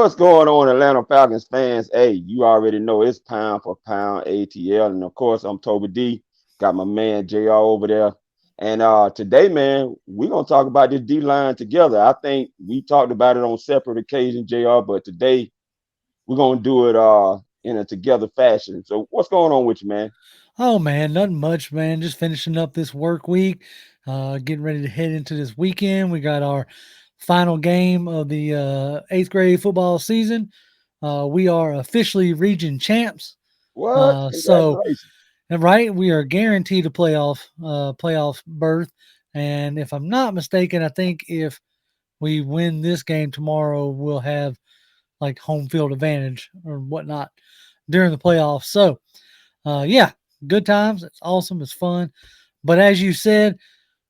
What's going on, Atlanta Falcons fans? Hey, you already know it's Pound for Pound ATL. And of course, I'm Toby D. Got my man JR over there. And today, man, we're gonna talk about this D line together. I think we talked about it on separate occasions, JR, but today we're gonna do it in a together fashion. So what's going on with you, man? Oh man, nothing much, man. Just finishing up this work week, getting ready to head into this weekend. We got our final game of the eighth grade football season. We are officially region champs. What? So, Congratulations. and right, we are guaranteed a playoff berth. And if I'm not mistaken, I think if we win this game tomorrow, we'll have like home field advantage or whatnot during the playoffs. So, yeah, good times. It's awesome. It's fun. But as you said,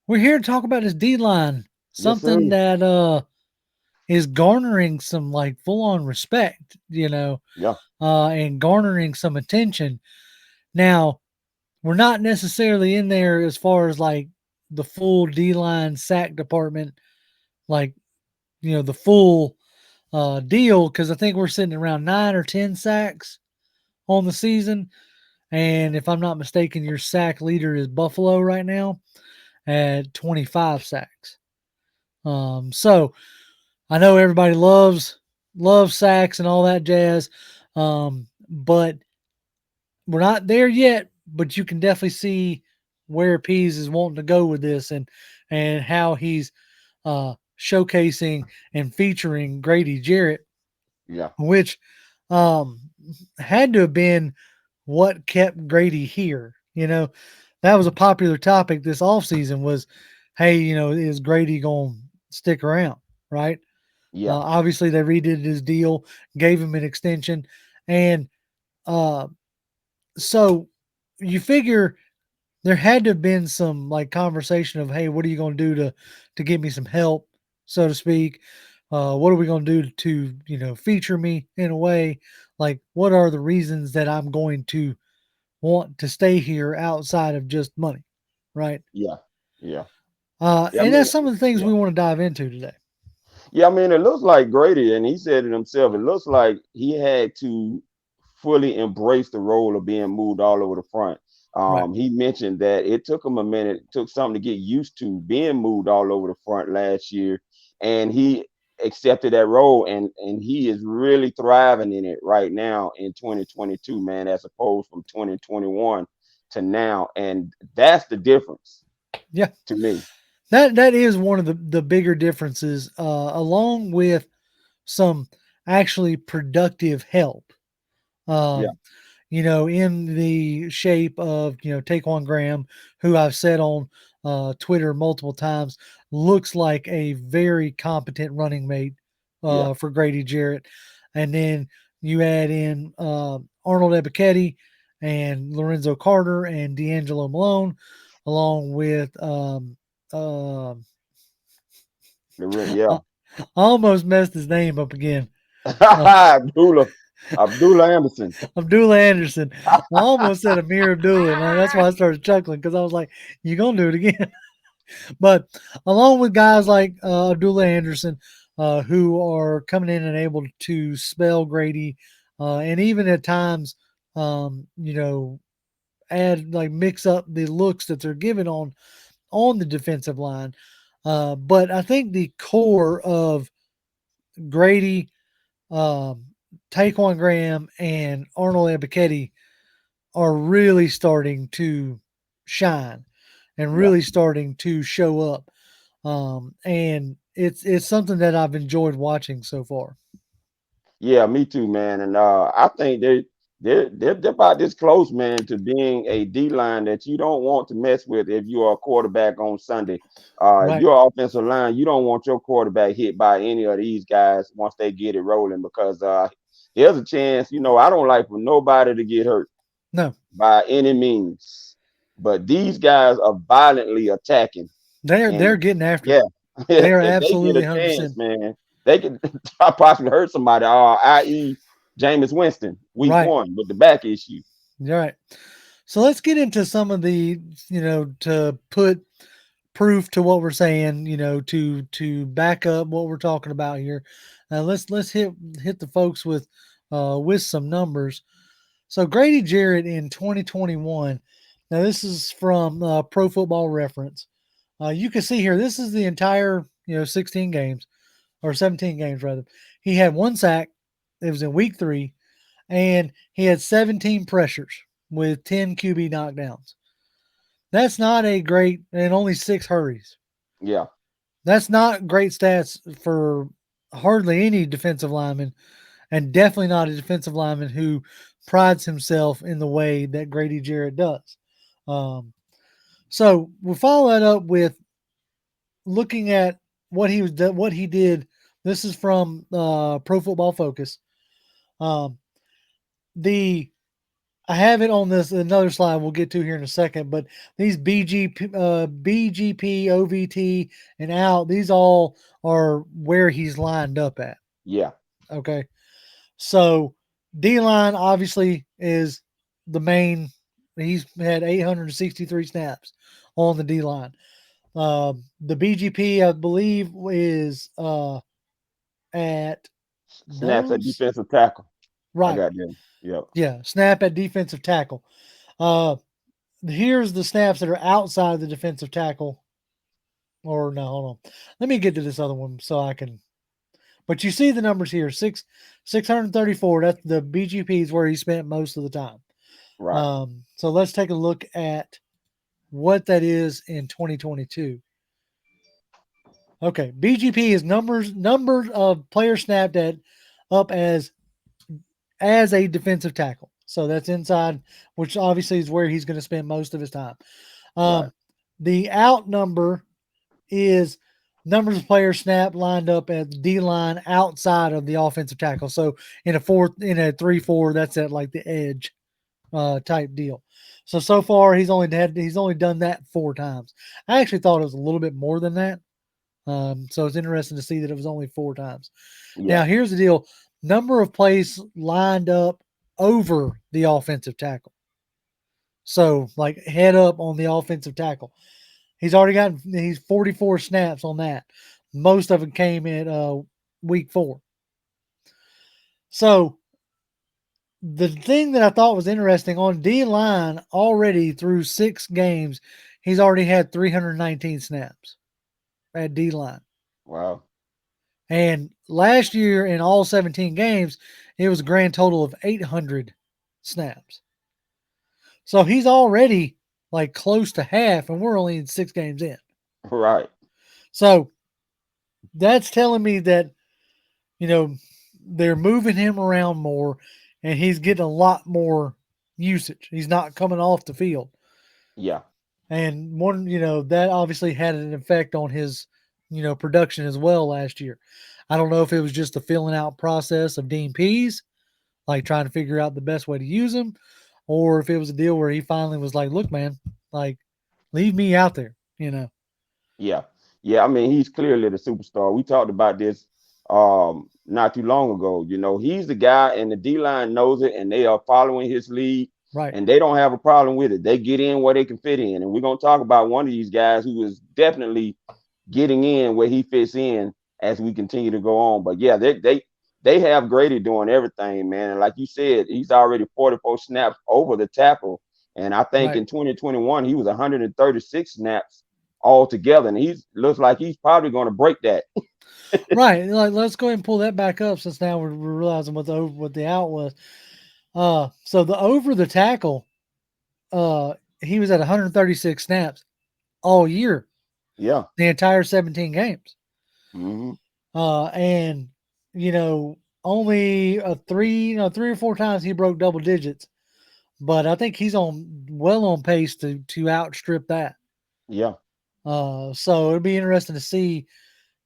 we're here to talk about this D line, Yes, sir. something that is garnering some like full on respect, Yeah, and garnering some attention. Now, we're not necessarily in there as far as like the full D line sack department, like the full deal, because I think we're sitting around 9 or 10 sacks on the season. And if I'm not mistaken, your sack leader is Buffalo right now at 25 sacks. So I know everybody loves sacks and all that jazz, but we're not there yet. But you can definitely see where Pease is wanting to go with this, and how he's showcasing and featuring Grady Jarrett, yeah, which um, had to have been what kept Grady here. That was a popular topic this offseason was, hey, is Grady going to stick around, right? yeah, Obviously, they redid his deal, gave him an extension. And uh, so you figure there had to have been some like conversation of, hey, what are you going to do to give me some help, so to speak? What are we going to do to feature me in a way? Like, what are the reasons that I'm going to want to stay here outside of just money, right? yeah, yeah. Yeah, I And mean, that's some of the things yeah. we want to dive into today. Yeah, I mean, it looks like Grady, and he said it himself. It looks like he had to fully embrace the role of being moved all over the front. Right. He mentioned that it took him a minute, it took something to get used to being moved all over the front last year, and he accepted that role, and he is really thriving in it right now in 2022, man, as opposed from 2021 to now, and that's the difference Yeah. to me. That is one of the bigger differences, along with some actually productive help. Yeah, Um, in the shape of, Taquan Graham, who I've said on Twitter multiple times, looks like a very competent running mate yeah, for Grady Jarrett. And then you add in Arnold Ebiketie and Lorenzo Carter and D'Angelo Malone, along with uh, yeah. I almost messed his name up again. Uh, Abdullah, Abdullah Anderson. Abdullah Anderson. I almost said Amir Abdullah, and that's why I started chuckling because I was like, "You gonna do it again?" But along with guys like Abdullah Anderson, who are coming in and able to spell Grady, and even at times, um, you know, add like mix up the looks that they're given on the defensive line. But I think the core of Grady, um, Taquan Graham, and Arnold Ebiketie are really starting to shine and Yeah. really starting to show up. And it's something that I've enjoyed watching so far. Yeah, me too, man. And I think they're about this close, man, to being a D line that you don't want to mess with if you are a quarterback on Sunday. If Right. you're an offensive line, you don't want your quarterback hit by any of these guys once they get it rolling because there's a chance, I don't like for nobody to get hurt No, by any means. But these guys are violently attacking. they're And getting after yeah, it. They are if they get absolutely a 100%. chance, man, they could possibly hurt somebody, i.e., Jameis Winston, week Right. one with the back issue. You're right. So let's get into some of the, to put proof to what we're saying, to back up what we're talking about here. Let's hit the folks with some numbers. So Grady Jarrett in 2021. Now this is from Pro Football Reference. You can see here this is the entire 16 games or 17 games rather. He had one sack. It was in week 3, and he had 17 pressures with 10 QB knockdowns. That's not a great, and only 6 hurries. Yeah. That's not great stats for hardly any defensive lineman, and definitely not a defensive lineman who prides himself in the way that Grady Jarrett does. Um, so we'll follow that up with looking at what he did. This is from Pro Football Focus. Um, the I have it on this another slide we'll get to here in a second, but these BGP, OVT, and out, these all are where he's lined up at. Yeah. Okay. So D line obviously is the main. He's had 863 snaps on the D line. The BGP, I believe, is at Snaps at those. defensive tackle. I Right. got them. Yep. Yeah. Snap at defensive tackle. Uh, Here's the snaps that are outside the defensive tackle. Or no, hold on. Let me get to this other one so I can. But you see the numbers here: 634. That's the BGPs where he spent most of the time. Right. So let's take a look at what that is in 2022. Okay, BGP is numbers of players snapped at up as a defensive tackle. So that's inside, which obviously is where he's going to spend most of his time. Right. Um, the out number is numbers of players snapped lined up at the D line outside of the offensive tackle. So in a 3-4, that's at like the edge type deal. So far he's only done that 4 times. I actually thought it was a little bit more than that. So it's interesting to see that it was only 4 times. Yeah. Now here's the deal: number of plays lined up over the offensive tackle. So like head up on the offensive tackle. He's 44 snaps on that. Most of it came in week 4. So the thing that I thought was interesting on D line already through 6 games, he's already had 319 snaps at D line. Wow. And last year in all 17 games, it was a grand total of 800 snaps. So he's already like close to half, and we're only in 6 games in. Right. So that's telling me that, you know, they're moving him around more and he's getting a lot more usage. He's not coming off the field. Yeah. And that obviously had an effect on his, production as well last year. I don't know if it was just the filling out process of Dean Pease, like trying to figure out the best way to use him, or if it was a deal where he finally was like, look, man, like, leave me out there. Yeah. Yeah. I mean, he's clearly the superstar. We talked about this not too long ago. He's the guy, and the D line knows it, and they are following his lead, Right, and they don't have a problem with it. They get in where they can fit in. And we're gonna talk about one of these guys who is definitely getting in where he fits in as we continue to go on. But yeah, they have Grady doing everything, man. And like you said, he's already 44 snaps over the tackle. And I think right, in 2021 he was 136 snaps altogether. And he looks like he's probably going to break that. right. Like, let's go ahead and pull that back up since now we're realizing what the out was. So the over the tackle, he was at 136 snaps all year, Yeah. the entire 17 games. Mm-hmm. And you know, only 3 or 4 times he broke double digits, but I think he's on pace to outstrip that. Yeah. So it'd be interesting to see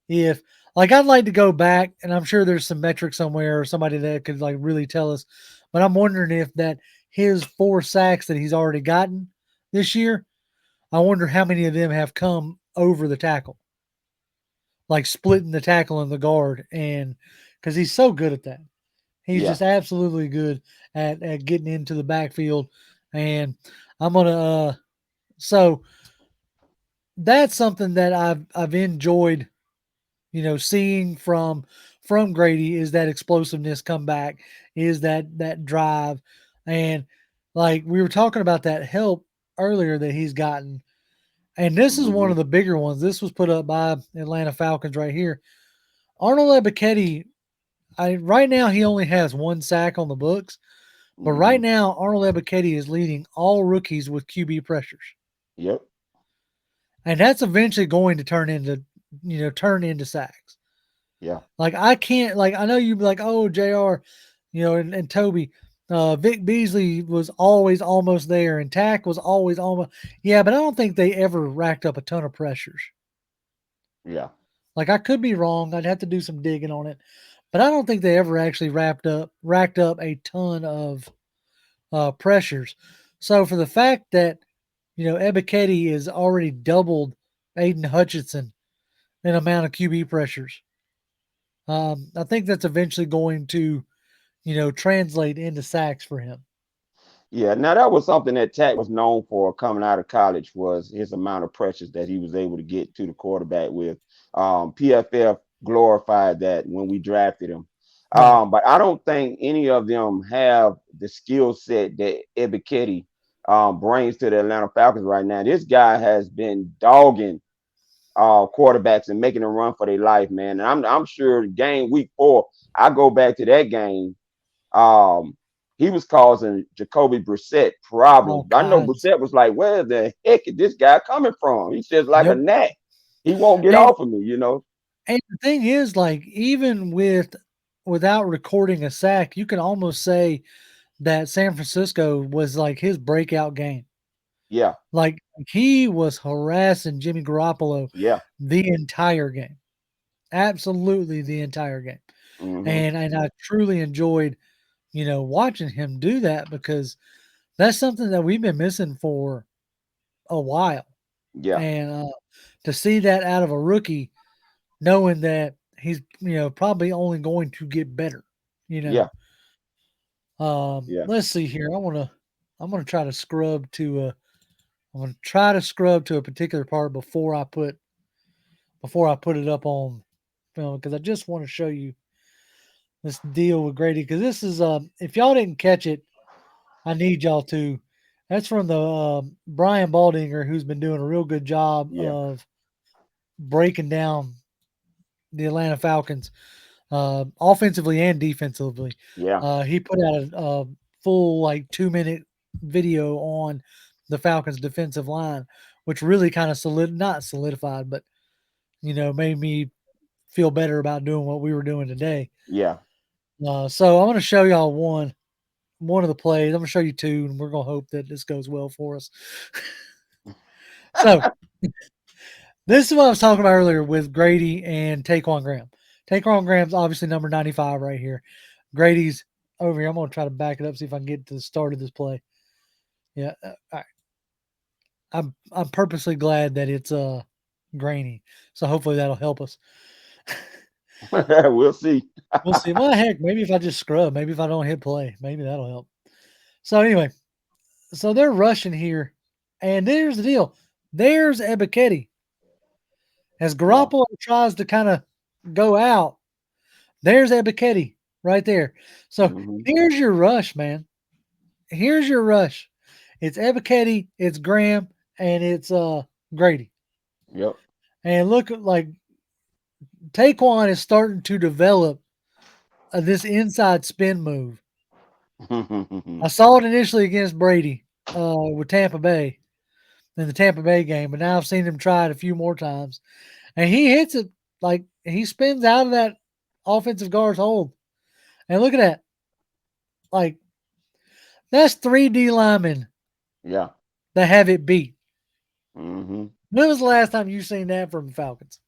if, like, I'd like to go back, and I'm sure there's some metric somewhere or somebody that could like really tell us, but I'm wondering if that his 4 sacks that he's already gotten this year, I wonder how many of them have come over the tackle, like splitting the tackle and the guard, and because he's so good at that. He's Yeah. just absolutely good at getting into the backfield. And I'm gonna so that's something that I've enjoyed, seeing from Grady is that explosiveness come back, is that drive, and like we were talking about that help earlier that he's gotten, and this is one Hmm. of the bigger ones. This was put up by Atlanta Falcons right here. Arnold Ebiketie, right now he only has one sack on the books, but right Hmm. now Arnold Ebiketie is leading all rookies with QB pressures, Yep. and that's eventually going to turn into sacks. Yeah. Like I can't like I know you'd be like, oh Jr. And Toby, Vic Beasley was always almost there, and Tack was always almost yeah, but I don't think they ever racked up a ton of pressures. Yeah. Like I could be wrong. I'd have to do some digging on it, but I don't think they ever actually racked up a ton of pressures. So for the fact that Ebiketie is already doubled Aiden Hutchinson in amount of QB pressures, I think that's eventually going to translate into sacks for him. Yeah, now that was something that Tack was known for coming out of college was his amount of pressures that he was able to get to the quarterback with. PFF glorified that when we drafted him. Right. But I don't think any of them have the skill set that Ebiketie brings to the Atlanta Falcons right now. This guy has been dogging quarterbacks and making them run for their life, man. And I'm sure game week 4, I go back to that game. um, he was causing Jacoby Brissett problems. All I know kinds. Brissett was like, "Where the heck is this guy coming from? He's just like a Yep. gnat. He won't get And off of me." and the thing is, like, even without recording a sack, you can almost say that San Francisco was like his breakout game. Yeah, Like he was harassing Jimmy Garoppolo yeah, the entire game. Absolutely the entire game. hmm, And I truly enjoyed, watching him do that because that's something that we've been missing for a while. yeah, And to see that out of a rookie, knowing that he's probably only going to get better. You know, yeah, yeah. let's see here. I'm gonna try to scrub to a I'm gonna try to scrub to a particular part before I put it up on film because I just want to show you this deal with Grady because this is if y'all didn't catch it, I need y'all to. That's from the Brian Baldinger, who's been doing a real good job Yeah, of breaking down the Atlanta Falcons, offensively and defensively. yeah, He put out a full like 2 minute video on the Falcons defensive line, which really kind of not solidified, but made me feel better about doing what we were doing today. yeah. So I'm going to show y'all one of the plays. I'm going to show you two, and we're going to hope that this goes well for us. So this is what I was talking about earlier with Grady and Taquan Graham. Taquan Graham's obviously number 95 right here. Grady's over here. I'm going to try to back it up, see if I can get to the start of this play. Yeah. All right. I'm purposely glad that it's grainy. So hopefully that'll help us. We'll see. We'll see. Well, heck, maybe if I just scrub, maybe if I don't hit play, maybe that'll help. So anyway, so they're rushing here, and there's the deal. There's Ebiketie. As Yeah, Garoppolo tries to kind of go out, there's Ebiketie right there. So hmm, here's your rush, man. Here's your rush. It's Ebiketie, it's Graham, and it's Grady. yep. And look at like Taquan is starting to develop this inside spin move. I saw it initially against Brady with Tampa Bay in the Tampa Bay game, but now I've seen him try it a few more times, and he hits it like he spins out of that offensive guard's hold. And look at that, like that's 3D linemen Yeah, that have it beat. hmm. When was the last time you seen that from the Falcons?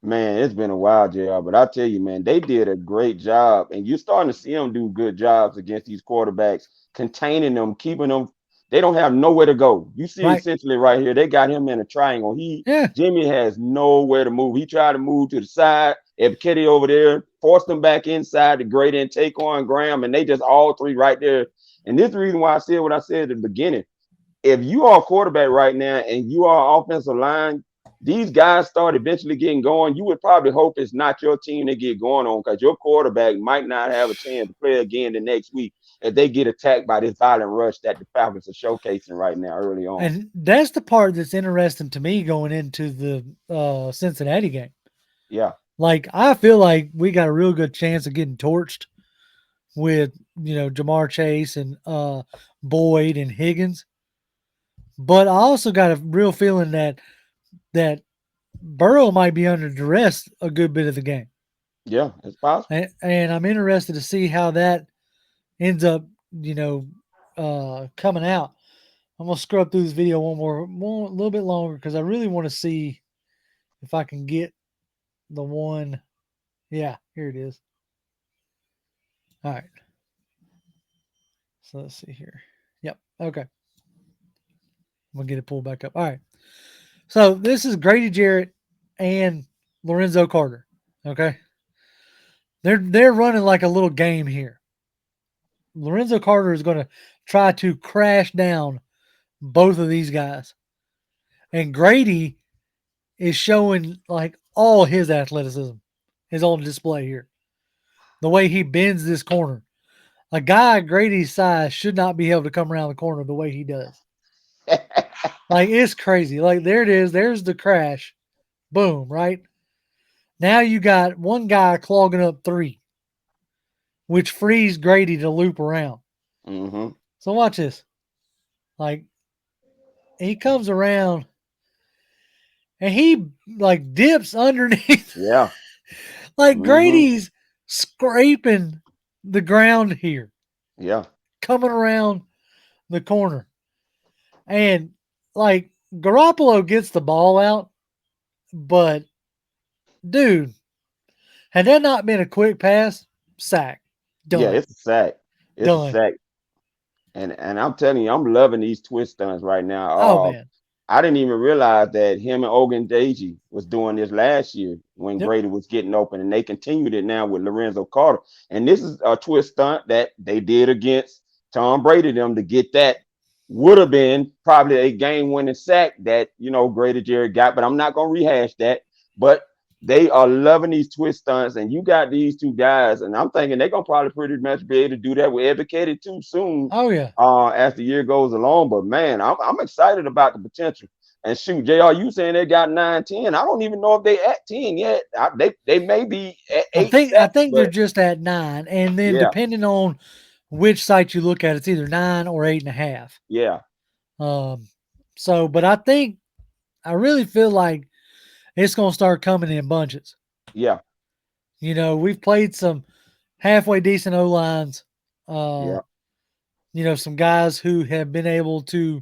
Man, it's been a while, JR, but I tell you, man, they did a great job, and you're starting to see them do good jobs against these quarterbacks, containing them, keeping them. They don't have nowhere to go. You see, Right? essentially right here, they got him in a triangle. Yeah, Jimmy has nowhere to move. He tried to move to the side. Ebiketie over there forced them back inside to Grady and Taquan Graham, and they just all three right there. And this is the reason why I said what I said at the beginning. If you are a quarterback right now and you are offensive line, these guys start eventually getting going, you would probably hope it's not your team that get going on because your quarterback might not have a chance to play again the next week if they get attacked by this violent rush that the Falcons are showcasing right now early on. And that's the part that's interesting to me going into the Cincinnati game. Yeah, Like I feel like we got a real good chance of getting torched with Jamar Chase and Boyd and Higgins. But I also got a real feeling that Burrow might be under duress a good bit of the game, yeah, it's possible. and I'm interested to see how that ends up, coming out. I'm gonna scrub through this video one a little bit longer because I really want to see if I can get the one. Yeah, here it is. All right, so let's see here. Yep. Okay, I'm gonna get it pulled back up. All right. So this is Grady Jarrett and Lorenzo Carter. Okay, they're running like a little game here. Lorenzo Carter is going to try to crash down both of these guys, and Grady is showing like all his athleticism is on display here. The way he bends this corner, a guy Grady's size should not be able to come around the corner the way he does. Like it's crazy. Like there it is. There's the crash. Boom. Right now you got one guy clogging up three, which frees Grady to loop around. Mm-hmm. So watch this. Like he comes around and he like dips underneath. Yeah. Like Mm-hmm. Grady's scraping the ground here, Yeah. coming around the corner. And like Garoppolo gets the ball out, but dude, had that not been a quick pass, sack, Yeah, done, it's a sack. It's a done. sack. And I'm telling you, I'm loving these twist stunts right now. Oh man. I didn't even realize that him and Ogun Deji was doing this last year when Yep. Grady was getting open, and they continued it now with Lorenzo Carter. And this is a twist stunt that they did against Tom Brady them to get that would have been probably a game-winning sack that Grady Jarrett got, but I'm not gonna rehash that. But they are loving these twist stunts, and you got these two guys, and I'm thinking they're gonna probably pretty much be able to do that with Ebiketie too soon, Oh yeah. as the year goes along. But man, I'm excited about the potential. And shoot, Jr., you saying they got 9, 10? I don't even know if they at 10 yet. They may be at eight I sacks, think they're but just at 9, and then yeah, depending on which site you look at, it's either 9 or 8.5. yeah, Um, so, but I really feel like it's going to start coming in bunches. yeah, We've played some halfway decent O lines. Uh, yeah, some guys who have been able to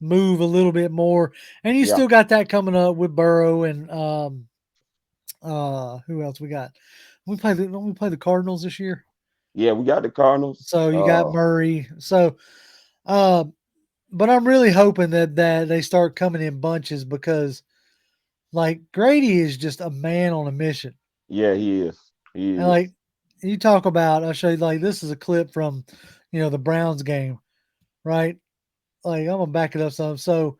move a little bit more, and you yeah, still got that coming up with Burrow and who else we got? Don't we play the Cardinals this year? yeah. We got the Cardinals. So you got Murray. So, uh, but I'm really hoping that they start coming in bunches because like Grady is just a man on a mission. Yeah, he is. And He is. like you talk about, I'll show you like this is a clip from the Browns game, right? Like I'm gonna back it up some. So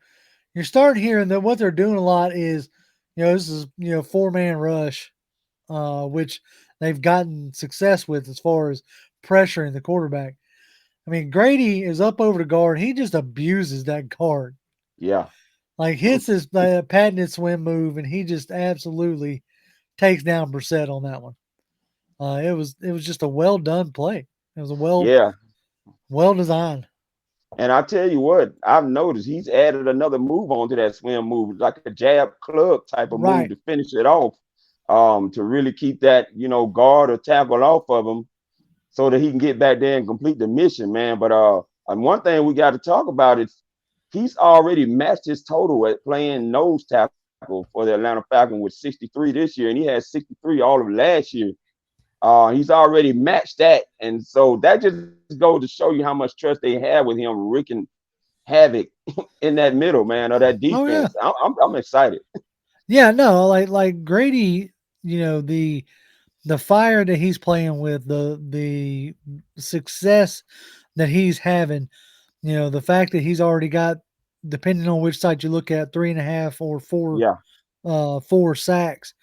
you're starting hearing that what they're doing a lot is, this is 4-man rush, which they've gotten success with as far as pressuring the quarterback. I mean, Grady is up over the guard. He just abuses that guard. Yeah, Like hits his patented swim move, and he just absolutely takes down Brissett on that one. It was just a well done play. It was a yeah. well designed. And I tell you what, I've noticed he's added another move onto that swim move, like a jab club type of move Right. to finish it off, to really keep that guard or tackle off of him, so that he can get back there and complete the mission, man. But and one thing we got to talk about is he's already matched his total at playing nose tackle for the Atlanta Falcons with 63 this year, and he had 63 all of last year. He's already matched that, and so that just goes to show you how much trust they have with him wreaking havoc in that middle, man, of that Oh yeah. defense. I'm excited. Yeah. No. Like Grady. The fire that he's playing with, the success that he's having. The fact that he's already got, depending on which side you look at, 3.5 or four Yeah, 4 sacks,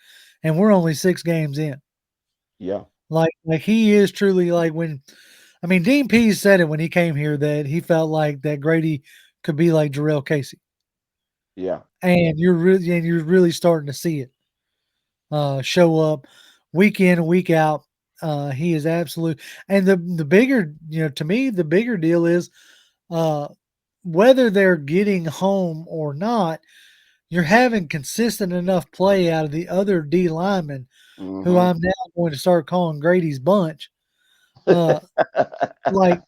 and we're only 6 games in. Yeah. Like he is truly like when I mean Dean Pease said it when he came here that he felt like that Grady could be like Jarrell Casey. Yeah. And you're really starting to see it show up week in and week out. He is absolute and the bigger, to me, the bigger deal is uh whether they're getting home or not, you're having consistent enough play out of the other D linemen who Mm-hmm. I'm now going to start calling Grady's bunch. Uh, like,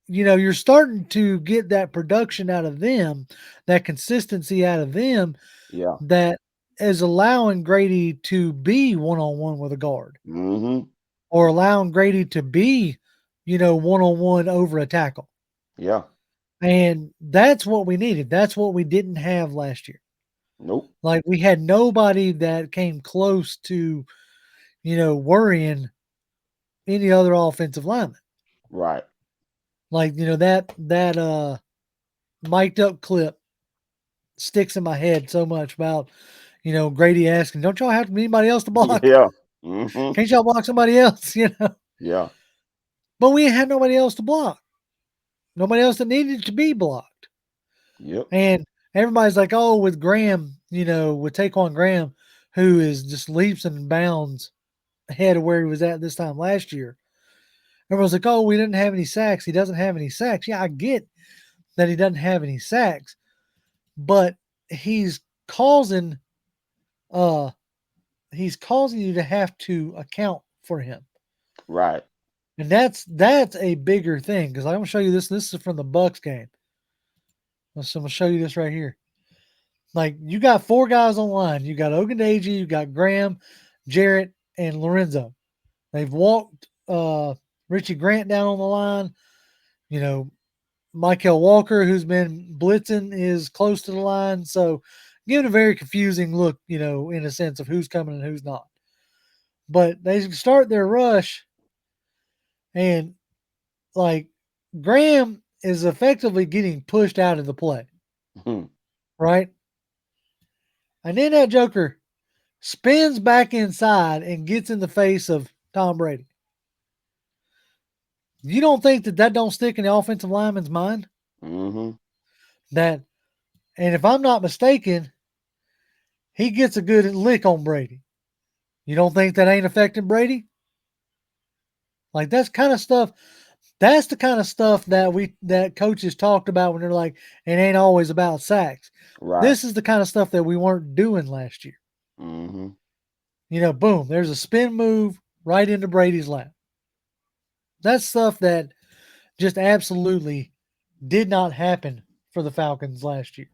you're starting to get that production out of them, that consistency out of them Yeah. that is allowing Grady to be one on one with a guard Mm-hmm. or allowing Grady to be, one on one over a tackle. Yeah. And that's what we needed. That's what we didn't have last year. Nope. Like we had nobody that came close to, worrying any other offensive lineman. Right. Like, that mic'd up clip sticks in my head so much about, Grady asking, "Don't y'all have anybody else to block? Yeah. Mm-hmm. Can't y'all block somebody else?" Yeah. But we had nobody else to block. Nobody else that needed to be blocked. Yep. And everybody's like, "Oh, with Graham, with Taquan Graham, who is just leaps and bounds ahead of where he was at this time last year." Everyone's like, "Oh, we didn't have any sacks. He doesn't have any sacks." Yeah, I get that he doesn't have any sacks, but he's causing uh he's causing you to have to account for him. Right. And that's a bigger thing because I'm gonna show you this. This is from the Bucks game. So I'm gonna show you this right here. Like you got 4 guys on line. You got Ogundeji, you got Graham, Jarrett, and Lorenzo. They've walked Richie Grant down on the line. You know, Michael Walker, who's been blitzing, is close to the line. So giving a very confusing look, in a sense of who's coming and who's not. But they start their rush, and like Graham is effectively getting pushed out of the play, Hmm. right? And then that Joker spins back inside and gets in the face of Tom Brady. You don't think that don't stick in the offensive lineman's mind? Mm-hmm. That, and if I'm not mistaken, he gets a good lick on Brady. You don't think that ain't affecting Brady? Like that's kind of stuff. That's the kind of stuff that coaches talked about when they're like, it ain't always about sacks. Right. This is the kind of stuff that we weren't doing last year. Mm-hmm. Boom, there's a spin move right into Brady's lap. That's stuff that just absolutely did not happen for the Falcons last year.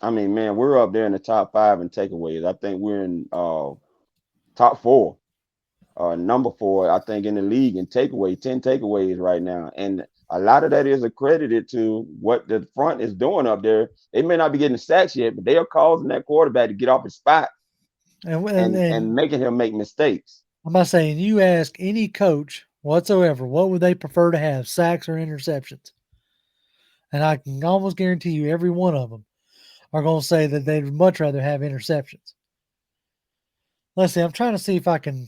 I mean, man, we're up there in the top five in takeaways. I think we're in top four, number four, I think, in the league in takeaway, 10 takeaways right now. And a lot of that is accredited to what the front is doing up there. They may not be getting sacks yet, but they are causing that quarterback to get off his spot And and, and and making him make mistakes. I'm not saying you ask any coach whatsoever, what would they prefer to have, sacks or interceptions? And I can almost guarantee you every one of them are going to say that they'd much rather have interceptions. Let's see. I'm trying to see if I can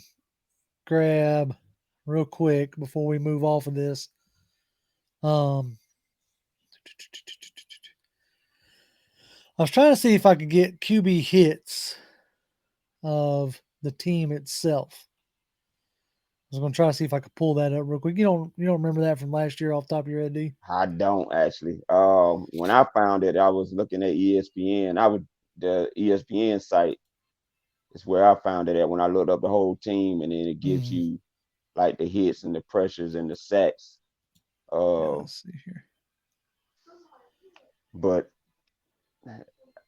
grab real quick before we move off of this. Um, I was trying to see if I could get QB hits of the team itself. I was going to try to see if I could pull that up real quick. You don't remember that from last year off the top of your head, do you? I don't actually. When I found it, I was looking at ESPN. The ESPN site is where I found it at when I looked up the whole team, and then it gives Mm-hmm. you like the hits and the pressures and the sacks. Yeah, Uh, let's see here. but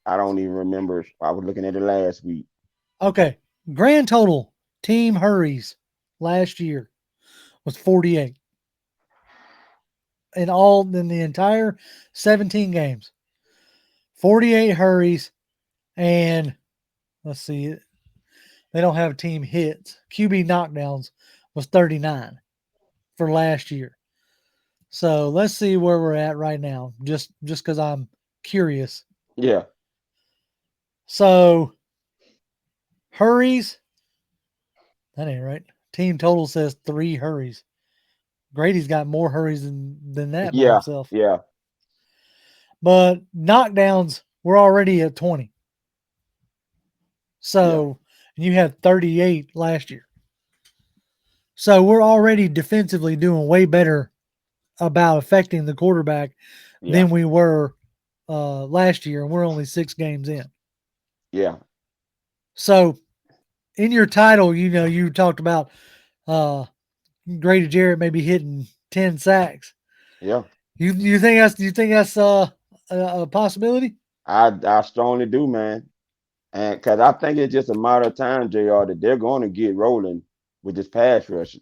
I don't even remember. I was looking at it last week. Okay, grand total team hurries last year was 48 in the entire 17 games. 48 hurries, and let's see, they don't have team hits. QB knockdowns was 39 for last year. So let's see where we're at right now, just because I'm curious. Yeah. So Hurries, that ain't right. Team total says 3 hurries. Grady's got more hurries than that by Yeah, himself. yeah, But knockdowns, we're already at 20. yeah, So, and you had 38 last year. So we're already defensively doing way better about affecting the quarterback yeah, than we were last year, and we're only 6 games in. yeah, So in your title, you talked about uh, Grady Jarrett maybe hitting 10 sacks. yeah. You think that's a possibility? I strongly do, man. And because I think it's just a matter of time, JR, that they're going to get rolling with this pass rush.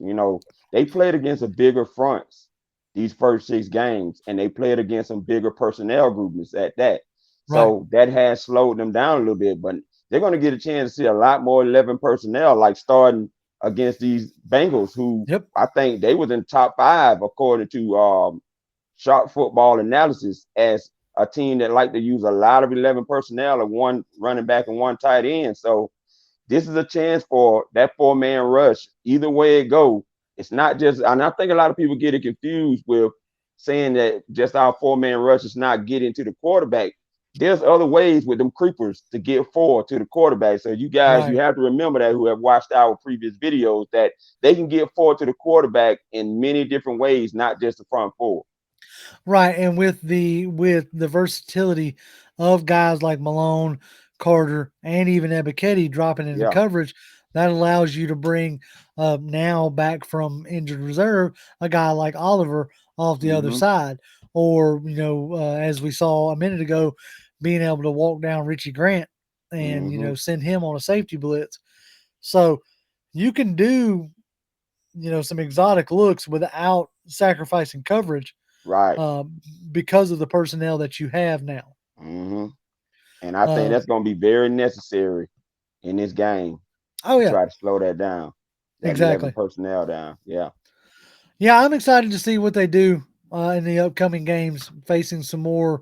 They played against a bigger fronts these first 6 games, and they played against some bigger personnel groupings at that. Right. So that has slowed them down a little bit, but they're going to get a chance to see a lot more 11 personnel, like starting against these Bengals, who Yep. I think they was in top 5 according to sharp football analysis as a team that like to use a lot of 11 personnel and one running back and one tight end. So this is a chance for that 4-man rush. Either way it go, it's not just, and I think a lot of people get it confused with saying that just our 4-man rush is not getting to the quarterback. There's other ways with them creepers to get forward to the quarterback. So you guys, you Right. have to remember that who have watched our previous videos that they can get forward to the quarterback in many different ways, not just the front four. Right. And with the versatility of guys like Malone, Carter, and even Ebiketie dropping into Yeah. coverage, that allows you to bring now back from injured reserve a guy like Oliver off the other Mm-hmm. side. Or, as we saw a minute ago, being able to walk down Richie Grant and, Mm-hmm. send him on a safety blitz. So you can do, some exotic looks without sacrificing coverage Right. um, because of the personnel that you have now. Mm-hmm. And I think Um, that's going to be very necessary in this game oh to yeah, try to slow that down, that 11 exactly. personnel down. Yeah. Yeah, I'm excited to see what they do in the upcoming games, facing some more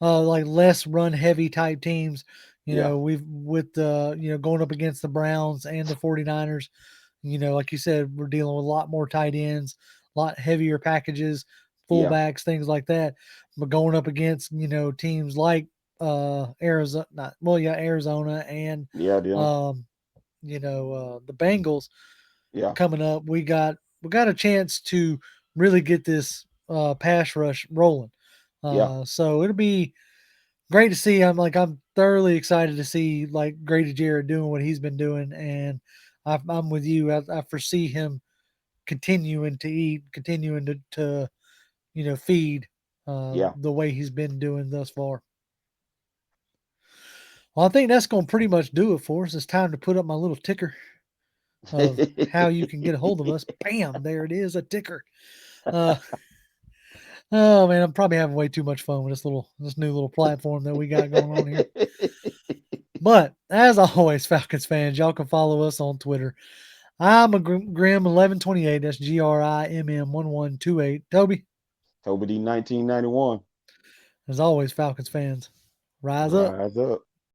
like less run heavy type teams. Yeah. We've with going up against the Browns and the 49ers. Like you said, we're dealing with a lot more tight ends, a lot heavier packages, Yeah. fullbacks, things like that. But going up against teams like Arizona, not well, yeah, Arizona and Yeah. Yeah. um, the Bengals Yeah. coming up, we got a chance to really get this pass rush rolling. Yeah. So it'll be great to see. I'm thoroughly excited to see like Grady Jarrett doing what he's been doing, and I'm with you. I foresee him continuing to eat, continuing to feed Yeah. the way he's been doing thus far. Well, I think that's going to pretty much do it for us. It's time to put up my little ticker of how you can get a hold of us. Bam, there it is, a ticker. Uh, oh man, I'm probably having way too much fun with this new little platform that we got going on here. But as always, Falcons fans, y'all can follow us on Twitter. I'm a Grim1128. That's GRIMM1128. Toby, Toby D 1991. as always, Falcons fans, rise up. Rise up.